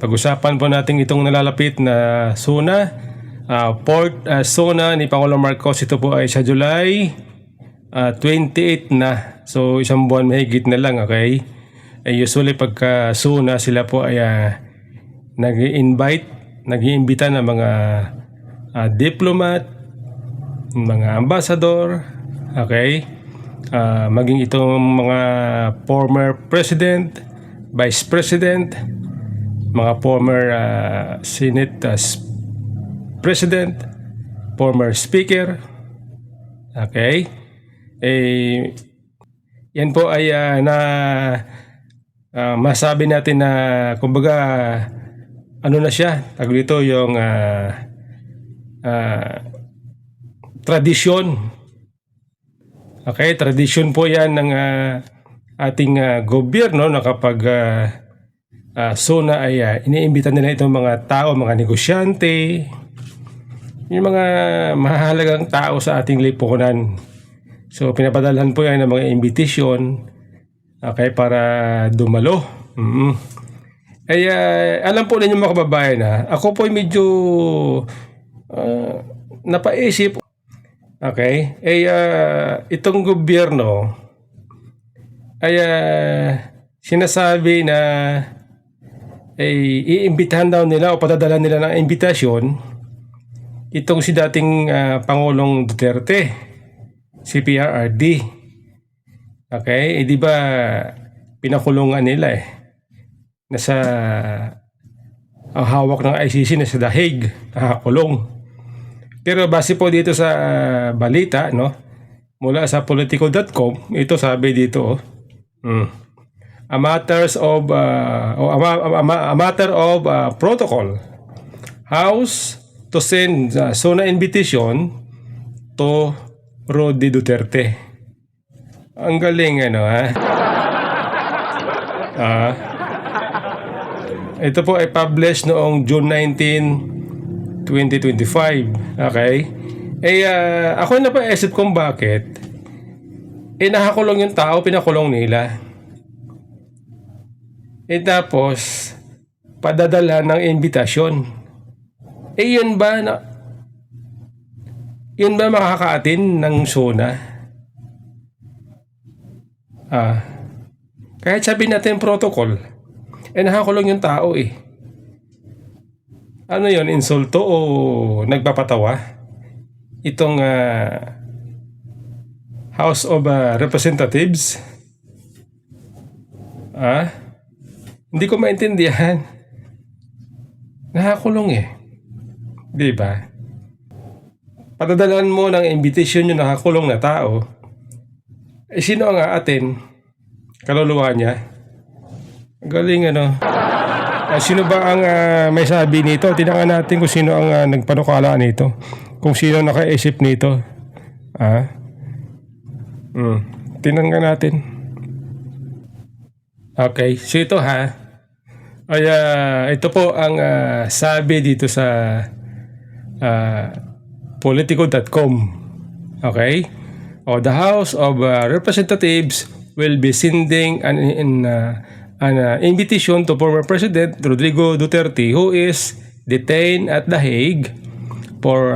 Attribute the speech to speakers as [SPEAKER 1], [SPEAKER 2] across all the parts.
[SPEAKER 1] Pag-usapan po natin itong nalalapit na SONA, Port SONA ni Pangulong Marcos. Ito po ay sa July 28 na. So isang buwan mahigit na lang, okay? Usually pagka SONA sila po ay nag-iimbita ng mga diplomat, mga ambassador, okay? Maging itong mga former president, vice president, mga former Senate president, former speaker, okay? Yan po ay masabi natin na kumbaga ano na siya, tawag dito yung tradisyon. Okay, tradisyon po yan ng ating gobyerno na kapag SONA ay iniimbita nila itong mga tao, mga negosyante, yung mga mahalagang tao sa ating lipunan. So pinapadalhan po yan ng mga invitation, okay, para dumalo. Alam po ninyo mga kababayan, ako po ay medyo napaisip. Okay, itong gobyerno ay sinasabi na iimbitahan daw nila o patadala nila ng imbitasyon itong si dating Pangulong Duterte, si PRRD. Okay, di ba pinakulungan nila nasa hawak ng ICC, nasa The Hague, nakakulong. Pero base po dito sa balita, no, mula sa politico.com, ito sabi dito, a matter of protocol. House to send SONA invitation to Rodi Duterte. Ang galing, ano, ito po ay published noong June 19, 2025. Okay? Ako napaisip kung bakit nakakulong yung tao, pinakulong nila. Tapos padadala ng imbitasyon. Yun ba makakaatin ng SONA? Kahit sabihin natin protocol, nakakulong yung tao Ano yun, insulto o nagpapatawa? Itong House of Representatives? Hindi ko maintindihan. Nakakulong di ba? Padadalan mo ng invitation yung nakakulong na tao. Sino ang aatin? Kaluluwa niya? Galing, ano? Sino ba ang may sabi nito? Tingnan natin kung sino ang nagpanukala nito. Kung sino nakaisip nito. Tingnan natin. Okay, so ito ito po ang sabi dito sa politico.com. Okay? The House of Representatives will be sending an invitation to former President Rodrigo Duterte, who is detained at The Hague, for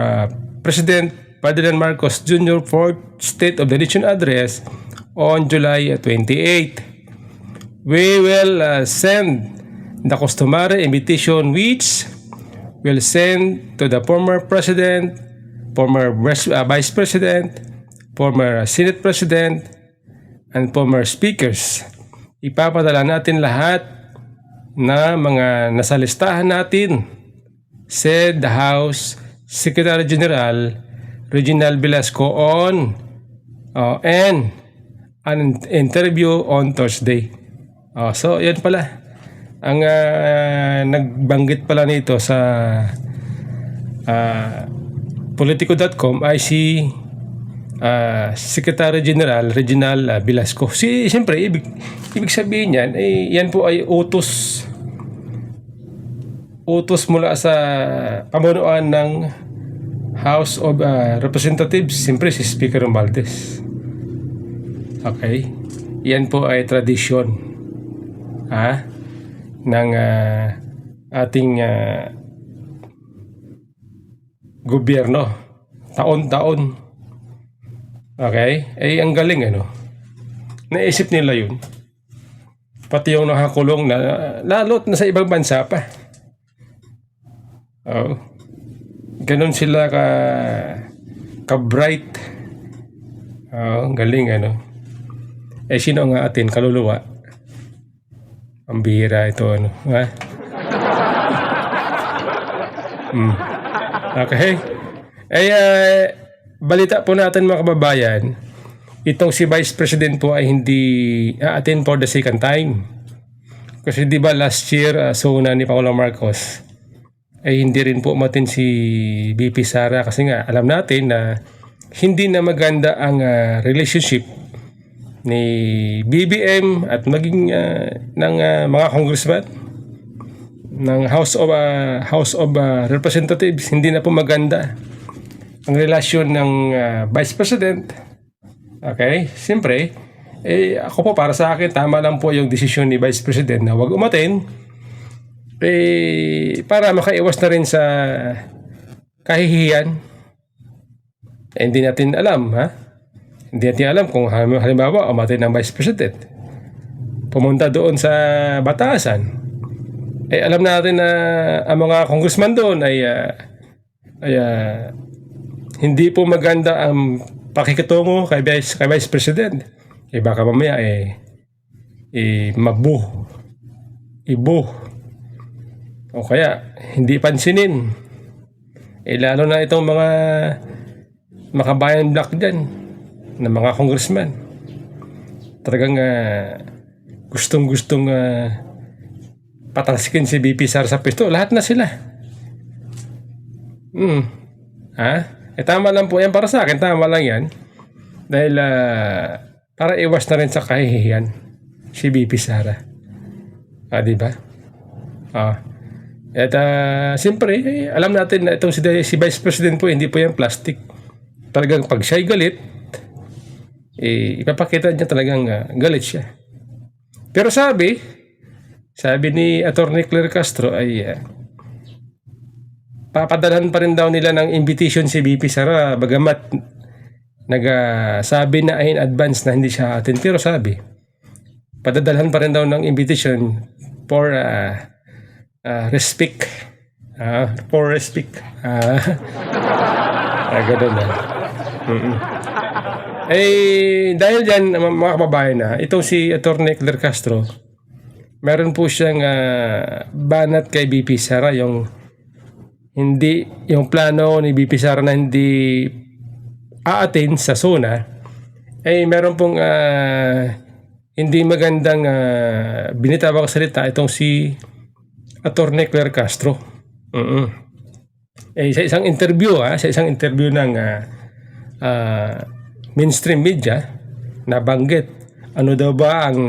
[SPEAKER 1] President Ferdinand Marcos Jr. Fourth State of the Nation address on July 28. We will send the customary invitation, which will send to the former President, former Vice President, former Senate President, and former Speakers. Ipapadala natin lahat na mga nasa listahan natin, said the House Secretary General Reginald Velasco on an interview on Thursday. So yan pala ang nagbanggit pala nito sa politico.com ay si Secretary General Reginald Velasco. Siyempre ibig sabihin yan, yan po ay utos mula sa pamunuan ng House of Representatives, siyempre si Speaker Romualdez. Okay? Yan po ay tradisyon ng ating gobyerno taon-taon. Okay? Ang galing naisip nila yun. Pati yung nakakulong na lalo't na sa ibang bansa pa. Ganun sila ka bright. Galing sino nga atin kaluluwa? Ang bihira ito ha? Okay. Balita po natin mga kababayan, itong si Vice President po ay hindi attend for the second time. Kasi di ba last year suna ni Pangulong Marcos ay hindi rin po umattend si VP Sara kasi nga alam natin na hindi na maganda ang relationship ni BBM at maging ng mga congressman ng House of Representatives. Hindi na po maganda ang relasyon ng Vice President. Okay, siyempre ako po para sa akin tama lang po yung desisyon ni Vice President na wag umattend para makaiwas na rin sa kahihiyan. Hindi natin alam hindi natin alam kung halimbawa umattend ng Vice President, pumunta doon sa batasan, alam natin na ang mga congressman doon ay hindi po maganda ang pakikitungo kay Vice President. Baka mamaya ibo o kaya hindi pansinin. Lalo na itong mga makabayan black dyan na mga congressman. Talagang gustong patalsikin si VP Sara sa pwesto. Lahat na sila. Tama lang po yan para sa akin. Tama lang yan. Dahil para iwas na rin sa kahihiyan si VP Sara. Diba? Siyempre, alam natin na itong si Vice President po, hindi po yan plastic. Talagang pag siya'y galit, ipapakita niya talagang galit siya. Pero sabi ni Atty. Claire Castro ay papadalhan pa rin daw nila ng invitation si VP Sara bagamat nagsabi na in advance na hindi siya attend. Pero sabi, padadalhan pa rin daw ng invitation for respect. For respect. Ganun na. Dahil dyan, mga kababayan itong si Atty. Claire Castro, meron po siyang banat kay VP Sara, yung plano ni VP Sara na hindi a-attend sa SONA, meron pong hindi magandang binitawang salita itong si Atty. Claire Castro. Sa isang interview ng mainstream media, nabanggit ano daw ba ang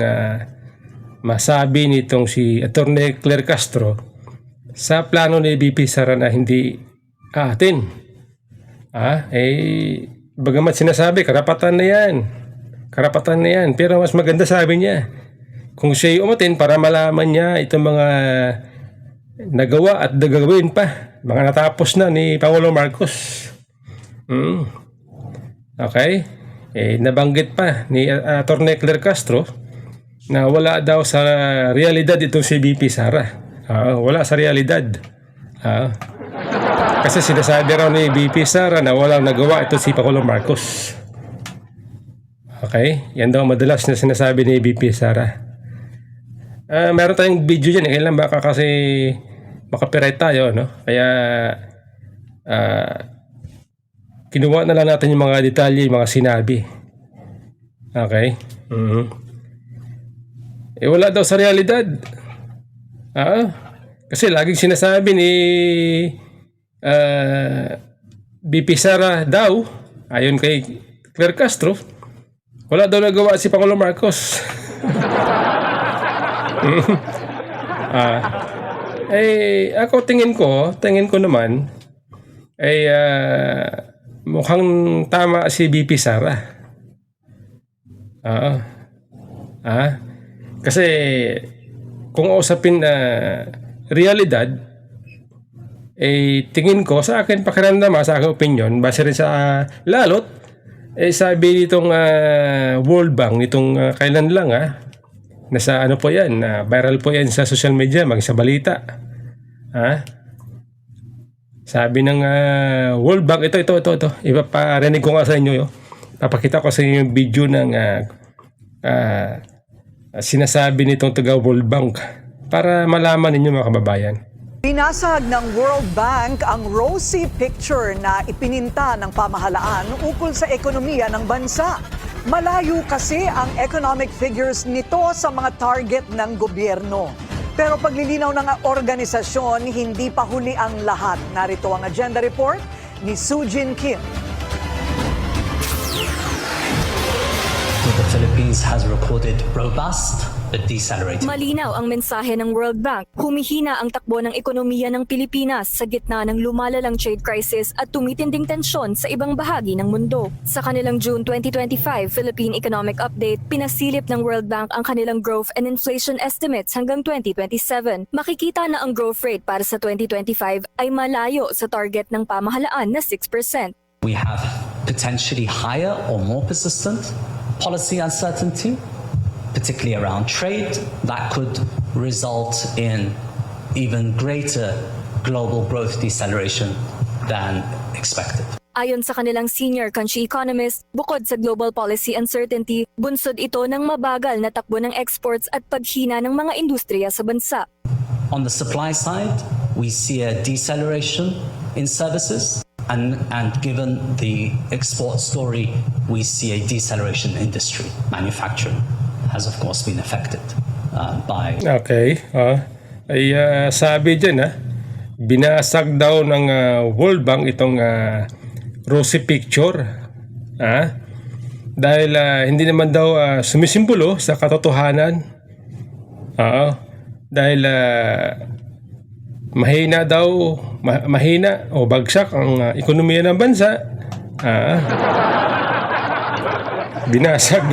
[SPEAKER 1] masabi nitong si Atty. Claire Castro sa plano ni VP Sara na hindi attend. Bagamat sinasabi karapatan na yan, pero mas maganda sabi niya kung siya umattend para malaman niya itong mga nagawa at gagawin pa, mga natapos na ni Pangulong Marcos. Okay? Nabanggit pa ni Atty. Claire Castro na wala daw sa realidad itong si VP Sara. Wala sa realidad. Kasi sinasabi raw ni VP Sara na walang nagawa ito si Pangulong Marcos. Okay? Yan daw madalas na sinasabi ni VP Sara. Meron tayong video dyan. Kailan baka kasi makapiright tayo, no? Kaya kinuha na lang natin yung mga detalye, yung mga sinabi. Okay? Wala daw sa realidad. Kasi laging sinasabi ni VP Sara daw, ayon kay Claire Castro, wala daw nagawa si Pangulong Marcos. Ako tingin ko naman mukhang tama si VP Sara. Kasi kung usapin na realidad, tingin ko sa akin pakiramdam, sa aking opinion, base rin sa lalot, sabi nitong World Bank, nitong kailan lang nasa ano po yan, viral po yan sa social media, sa balita. Sabi ng World Bank, ito, ipaparinig ko nga sa inyo, papakita ko sa inyo yung video ng sinasabi nitong taga World Bank para malaman ninyo mga kababayan.
[SPEAKER 2] Binasag ng World Bank ang rosy picture na ipininta ng pamahalaan ukol sa ekonomiya ng bansa. Malayo kasi ang economic figures nito sa mga target ng gobyerno. Pero paglilinaw ng organisasyon, hindi pa huli ang lahat. Narito ang agenda report ni Sujin Kim.
[SPEAKER 3] The Philippines has recorded robust but decelerating.
[SPEAKER 4] Malinaw ang mensahe ng World Bank. Humihina ang takbo ng ekonomiya ng Pilipinas sa gitna ng lumalalang trade crisis at tumitinding tensyon sa ibang bahagi ng mundo. Sa kanilang June 2025 Philippine Economic Update, pinasilip ng World Bank ang kanilang growth and inflation estimates hanggang 2027. Makikita na ang growth rate para sa 2025 ay malayo sa target ng pamahalaan na 6%.
[SPEAKER 3] We have potentially higher or more persistent policy uncertainty, particularly around trade, that could result in even greater global growth deceleration than expected.
[SPEAKER 4] Ayon sa kanilang senior country economist, bukod sa global policy uncertainty, bunsod ito ng mabagal na takbo ng exports at paghina ng mga industriya sa bansa.
[SPEAKER 3] On the supply side, we see a deceleration in services. And given the export story, we see a deceleration in industry. Manufacturing has of course been affected by...
[SPEAKER 1] Okay. Sabi dyan, binasag daw ng World Bank itong rosy picture. Dahil hindi naman daw sumisimbolo sa katotohanan. Dahil mahina daw, mahina o bagsak ang ekonomiya ng bansa. Binasag.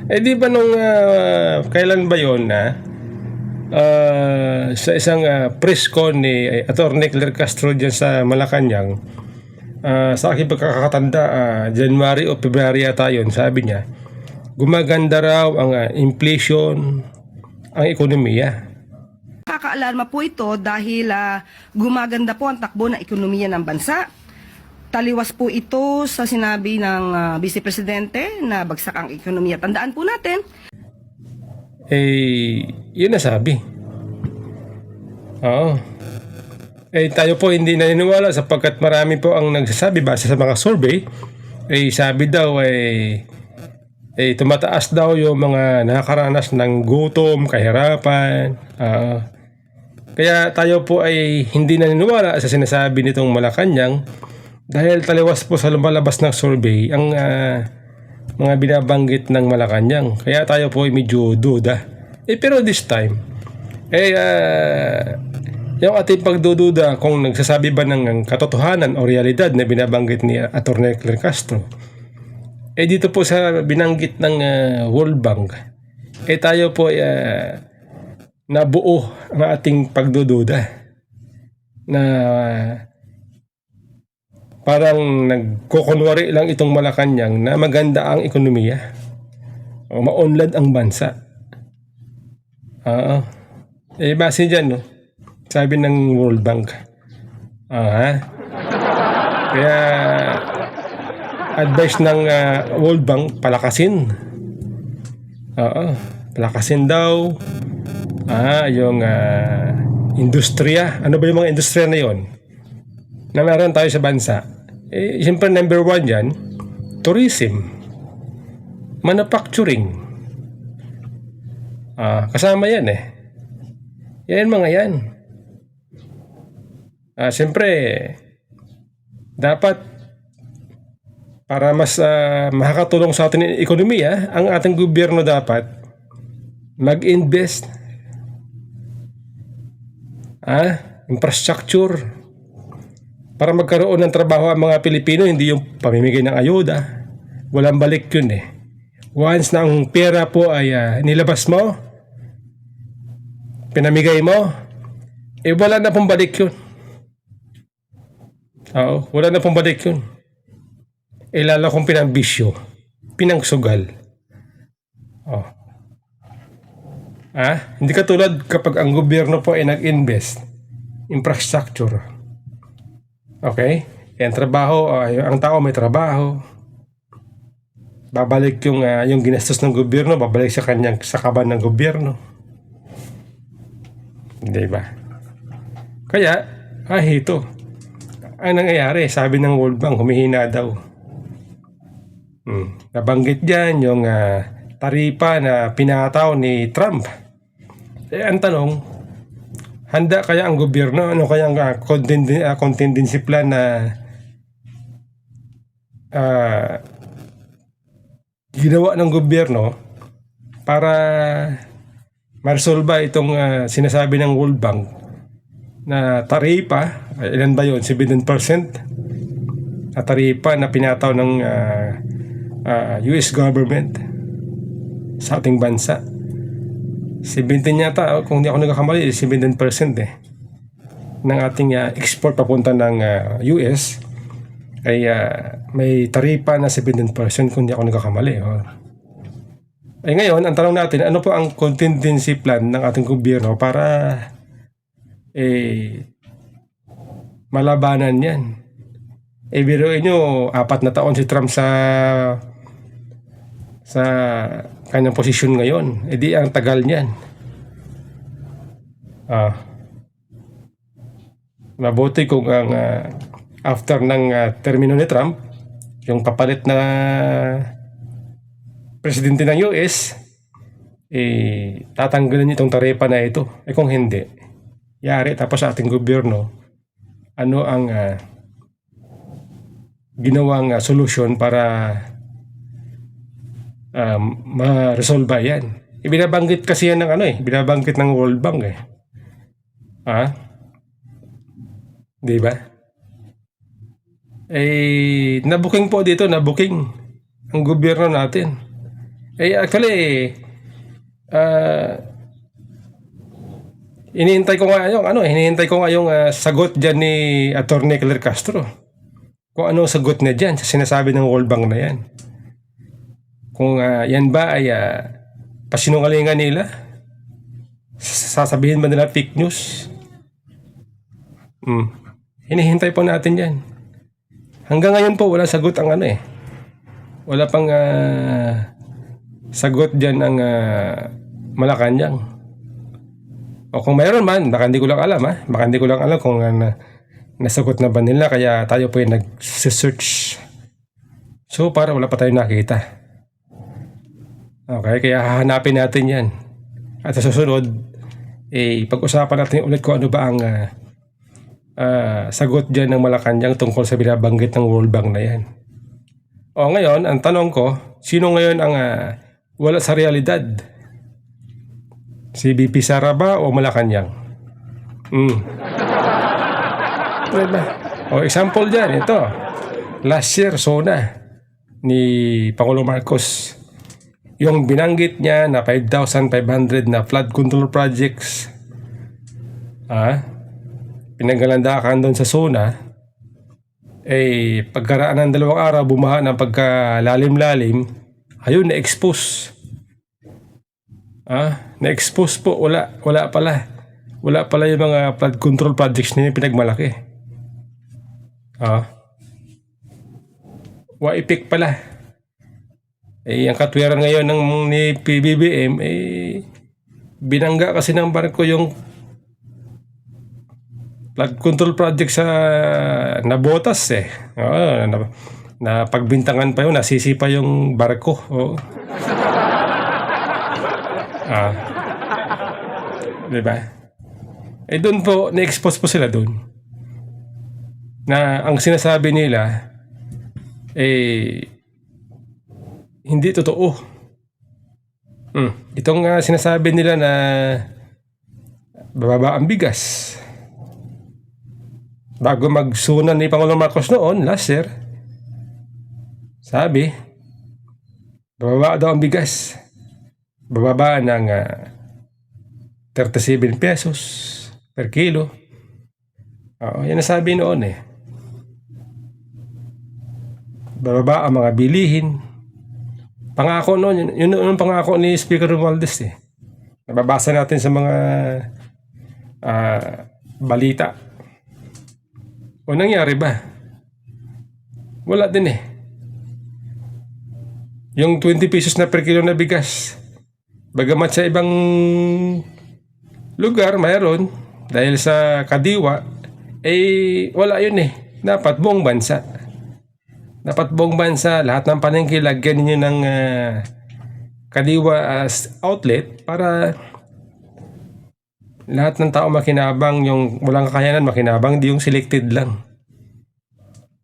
[SPEAKER 1] Di ba nung kailan ba yun sa isang press con ni Atty. Claire Castro dyan sa Malacanang, sa aking pagkakatanda, January o February yata yun, sabi niya gumaganda raw ang inflation, ang ekonomiya.
[SPEAKER 5] Nakakaalarma po ito dahil gumaganda po ang takbo ng ekonomiya ng bansa. Taliwas po ito sa sinabi ng Vice Presidente na bagsak ang ekonomiya. Tandaan po natin.
[SPEAKER 1] Yun na sabi. Oo. Tayo po hindi naniniwala sapagkat marami po ang nagsasabi base sa mga survey. Sabi daw tumataas daw yung mga nakakaranas ng gutom, kahirapan. Kaya tayo po ay hindi naniniwala sa sinasabi nitong Malacanang dahil taliwas po sa lumalabas ng survey ang mga binabanggit ng Malacanang. Kaya tayo po ay medyo duda. Pero this time, yung ating pagdududa kung nagsasabi ba ng katotohanan o realidad na binabanggit ni Atty. Claire Castro, dito po sa binanggit ng World Bank, tayo po ay nabuo ang ating pagdududa na parang nagkukunwari lang itong Malacanang na maganda ang ekonomiya o maunlad ang bansa. Base dyan, sabi ng World Bank. Kaya advice ng World Bank, palakasin. Palakasin daw yung industriya. Ano ba yung mga industriya na yon na meron tayo sa bansa? Siyempre number 1 dyan, tourism, manufacturing. Kasama yan yan mga yan. Siyempre dapat para mas makakatulong sa ating ekonomiya, ang ating gobyerno dapat mag-invest infrastructure para magkaroon ng trabaho ang mga Pilipino, hindi yung pamimigay ng ayuda. Walang balik yun Once na ang pera po ay nilabas mo, pinamigay mo, wala na pong balik yun. Oo, wala na pong balik yun. Lalo kung pinambisyo, pinangsugal. Oh. Hindi katulad kapag ang gobyerno po ay nag-invest, infrastructure. Okay? Ang trabaho, ang tao may trabaho. Babalik yung ginastos ng gobyerno, babalik sa kaban ng gobyerno. Di ba? Kaya, ito. Ang nangyayari, sabi ng World Bank, humihina daw. Nabanggit dyan yung taripa na pinataw ni Trump. Ang tanong, handa kaya ang gobyerno, ano kaya ang contingency plan na ginawa ng gobyerno para ma-resolve itong sinasabi ng World Bank na taripa, ilan ba yun? 17% na taripa na pinataw ng US government sa ating bansa. 17 yata, kung hindi ako nagkakamali, 17% ng ating export papunta ng US ay may taripa na 17% kung hindi ako nagkakamali. Ngayon, ang tanong natin, ano po ang contingency plan ng ating gobyerno para malabanan yan? Biruin nyo, 4 na taon si Trump sa kanyang posisyon ngayon. Di ang tagal niyan. Mabuti kung ang after ng termino ni Trump, yung papalit na presidente ng US, tatanggalin itong taripa na ito. Kung hindi, yari tapos sa ating gobyerno, ano ang ginawang solusyon para ma-resolve yan. Binabanggit kasi yan ng binabanggit ng World Bank di ba? Nabuking po dito, nabuking ang gobyerno natin. Actually, hinihintay ko nga yung sagot diyan ni Attorney Claire Castro. Kung ano sagot niya diyan sa sinasabi ng World Bank na yan. Kung yan ba ay pasinungalingan nila? Sasabihin ba nila fake news? Hinihintay po natin yan. Hanggang ngayon po wala sagot ang wala pang sagot dyan ang Malacanang. O kung mayroon man, baka hindi ko lang alam baka hindi ko lang alam kung nasagot na ba nila, kaya tayo po yung nag-search. So para wala pa tayong nakita. Okay, kaya hahanapin natin yan. At sa susunod, pag-usapan natin ulit kung ano ba ang sagot dyan ng Malacanang tungkol sa binabanggit ng World Bank na yan. Ngayon, ang tanong ko, sino ngayon ang wala sa realidad? Si BP Sara ba o Malacanang? Diba? Example dyan, ito. Last year, SONA ni Pangulong Marcos. Yung binanggit niya na 5,500 na flood control projects, pinanggalandakan doon sa SONA, pagkaraan ng 2 araw, bumaha ng pagkalalim-lalim, ayun, na-expose. Na-expose po, wala pala. Wala pala yung mga flood control projects na yung pinagmalaki. Waipik pala. Ang katwiran ngayon ni PBBM, binangga kasi ng barko yung flood control project sa nabotas na pagbintangan pa yun, nasisi pa yung barko. Diba? Doon po, na-expose po sila doon na ang sinasabi nila hindi totoo. Itong sinasabi nila na bababa ang bigas bago magsunan ni Pangulong Marcos noon last year, sabi bababa daw ang bigas, bababa ng 37 pesos per kilo. Oo, yan ang sabi noon eh. Bababa ang mga bilihin. Pangako noon, yun ang pangako ni Speaker Romualdez eh. Nababasa natin sa mga balita. O nangyari ba? Wala din eh. Yung 20 pesos na per kilo na bigas, bagamat sa ibang lugar mayroon, dahil sa kadiwa, wala yun eh. Dapat buong bansa. Dapat buong bansa, lahat ng palengke, lagyan ninyo ng kadiwa as outlet para lahat ng tao makinabang, yung walang kakayanan makinabang, di yung selected lang.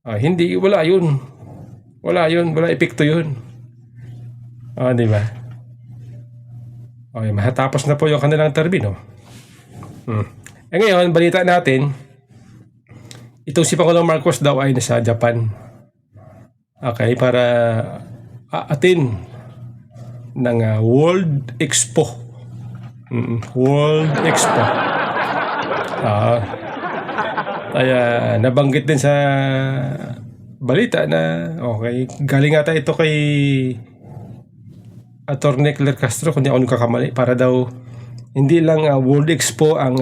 [SPEAKER 1] Hindi, wala yun. Wala epekto yun. Di ba? Okay, matatapos na po yung kanilang termino. Ngayon, balita natin, itong si Pangulong Marcos daw ay nasa Japan. Okay, para attend ng World Expo. World Expo. Kaya nabanggit din sa balita na okay, galing ata ito kay Atty. Claire Castro, kung di ako nagkakamali, para daw hindi lang World Expo ang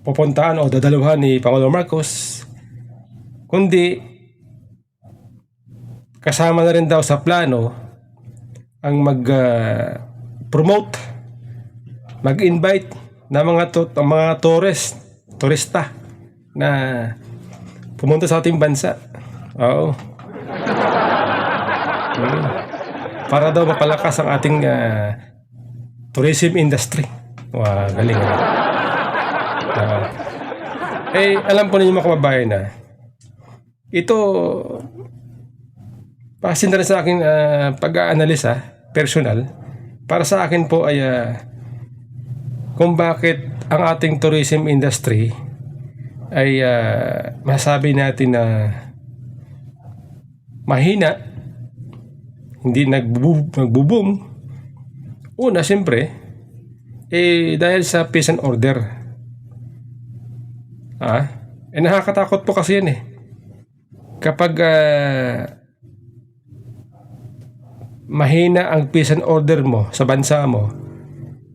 [SPEAKER 1] pupuntahan o dadaluhan ni Pangulong Marcos, kundi kasama na rin daw sa plano ang mag-promote, mag-invite na mga turista na pumunta sa ating bansa. Oo. Para daw mapalakas ang ating tourism industry. Galing. Alam po ninyo mga kababayan na ito, pasin na rin sa akin pag-aanalisa, personal. Para sa akin po ay kung bakit ang ating tourism industry ay masabi natin na mahina, hindi nagbo-boom. Una, siyempre, dahil sa peace and order. Nakakatakot po kasi yan eh. Kapag mahina ang peace and order mo sa bansa mo,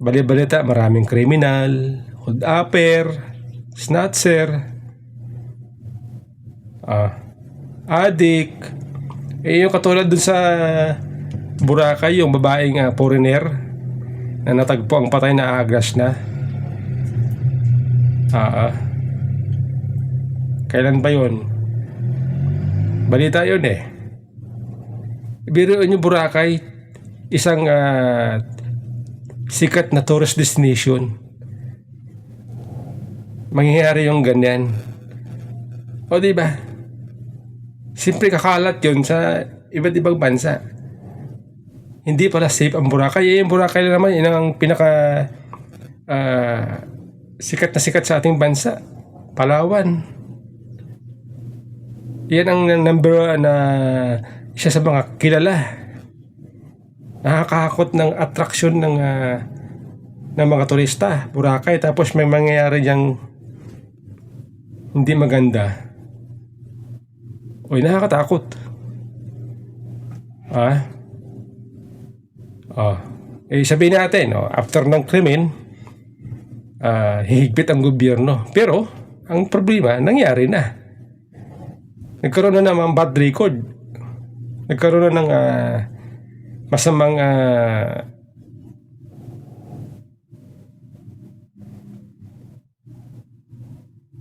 [SPEAKER 1] bali-balita, maraming kriminal, hold-upper, snatcher, addict. Yung katulad dun sa Boracay, yung babaeng foreigner na natagpo ang patay na agras na. Kailan ba yun? Balita yun eh. Biruin yung Boracay, isang sikat na tourist destination. Mangyayari yung ganyan. O diba? Siyempre kakalat yun sa iba't ibang bansa. Hindi pala safe ang Boracay. Yung Boracay naman, yun ang pinaka sikat na sikat sa ating bansa. Palawan. Yan ang number na isa sa mga kilala. Nakakahakot ng attraction ng mga turista, Boracay. Tapos may mangyayari diyang hindi maganda. Nakakatakot. Sabihin natin, after ng krimen, hihigpit ang gobyerno. Pero, ang problema, nangyari na. Nagkaroon na ng bad record. Nagkaroon na ng masamang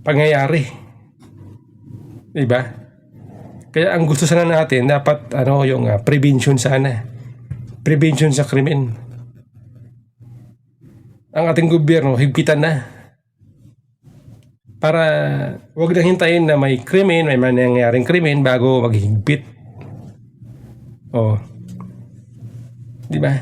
[SPEAKER 1] pangyayari. Diba? Kaya ang gusto sana natin, dapat yung prevention sana. Prevention sa krimen. Ang ating gobyerno, higpitan na. Para wag na hintayin na may krimen, may nangyaring krimen bago maghigpit. Di ba?